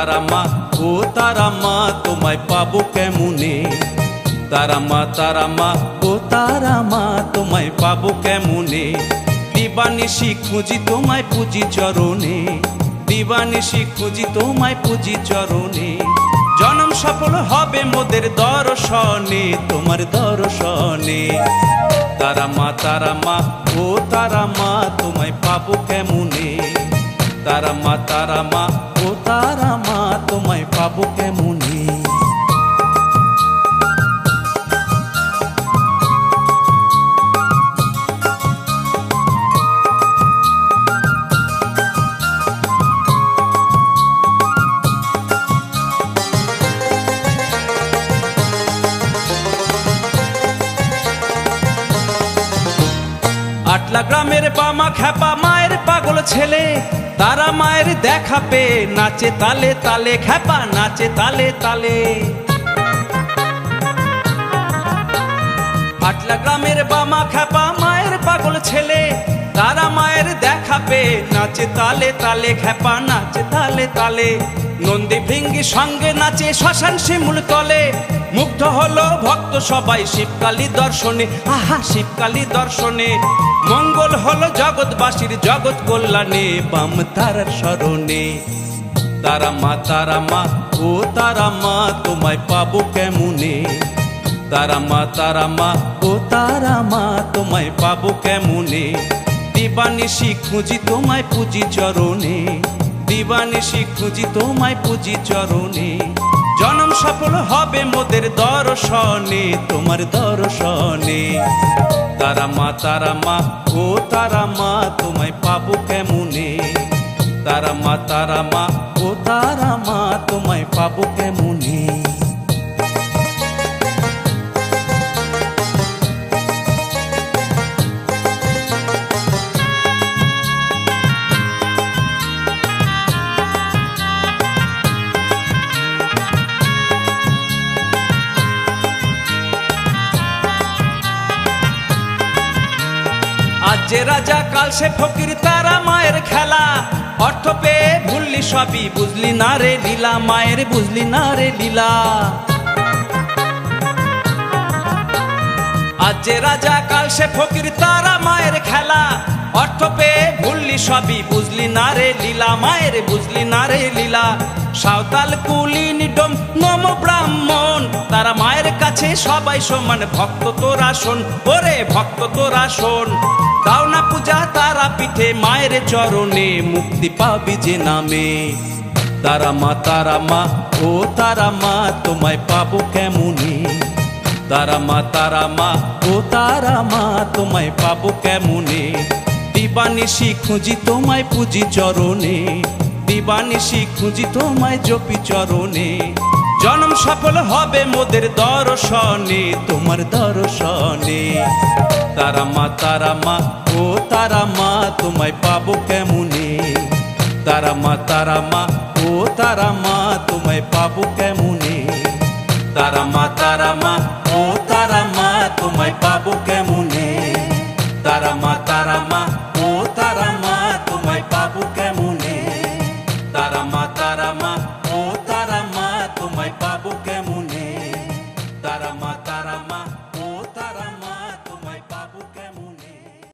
তারা মা ও তারা মা তোমায় পাবো কেমনে, তারা মা ও তারা মা তোমায় পাবো কেমনে। দিবানিশি খুঁজি তোমায় পুজি চরণে, দিবানিশি খুঁজি তোমায় পুজি চরণে। জনম সফল হবে মোদের দর্শনে, তোমার দর্শনে। তারা মা ও তারা মা তোমায় পাবো কেমনে, তারা মা ও তারা মা তোমায় পাবো কেমনে। আটলা গ্রামের বামা খ্যাপা মায়ের পাগল ছেলে, তারা মায়ের দেখা পেয়ে নাচে তালে তালে, খ্যাপা নাচে তালে তালে। আটলা গ্রামের বামা খ্যাপা মায়ের পাগল ছেলে, তারা মায়ের দেখা পেয়ে নাচে তালে তালে, খ্যাপা নাচে তালে তালে। নন্দী ভৃঙ্গি সঙ্গে নাচে শ্মশান শিমুল তলে, মুগ্ধ হলো ভক্ত সবাই শিবকালী দর্শনে, আহা শিবকালী দর্শনে। মঙ্গল হলো জগৎবাসীর জগৎ কল্যাণে, বাম তারার স্মরণে। তারা মা ও তারা মা তোমায় পাবো কেমনে, তারা মা ও তারা মা তোমায় পাবো কেমনে। দিবানিশি খুঁজি তোমায় পুজি চরণে, দিবানিশি খুঁজি তোমায় পুজি চরণে। জনম সফল হবে মোদের দর্শনে, তোমার দর্শনে। তারা মা ও তারা মা তোমায় পাবো কেমনে, তারা মা ও তারা মা তোমায় পাবো কেমনে। আজ যে রাজা কাল সে ফকির, তারা মায়ের খেলা। অর্থ পেয়ে ভুললি সবই, বুঝলি না রে লীলা, মায়ের বুঝলি না রে লীলা। আজ যে রাজা কাল সে ফকির, তারা মায়ের খেলা। অর্থ পেয়ে ভুললি সবই, বুঝলি না রে লীলা, মায়ের বুঝলি না রে লীলা। সাঁওতাল কুলি নিডম নম ব্রাহ্মণ, তারা মায়ের কাছে সবাই সমান। ভক্ত তোরা শোন, ওরে ভক্ত তোরা শোন। দাও না পূজা তারা পিঠে মায়ের চরণে, মুক্তি পাবি যে নামে। তারা মা ও তারা মা তোমায় পাবো কেমনে, তারা মা ও তারা মা তোমায় পাবো কেমনে। দিবানিশি খুঁজি তোমায় পুজি চরণে, দিবানিশি খুঁজি তোমায় জপি চরণে। জনম সফল হবে মোদের দর্শনে, তোমার দর্শনে। তারা মা ও তারা মা তোমায় পাবো কেমনে, তারা মা ও তারা মা তোমায় পাবো কেমনে। তারা মা ও তারা মা তোমায় পাবো কেমনে, তারা মা ও তারা মা তোমায় পাবো কেমনে। তারা মা ও তারা মা তোমায় পাবো কেমনে।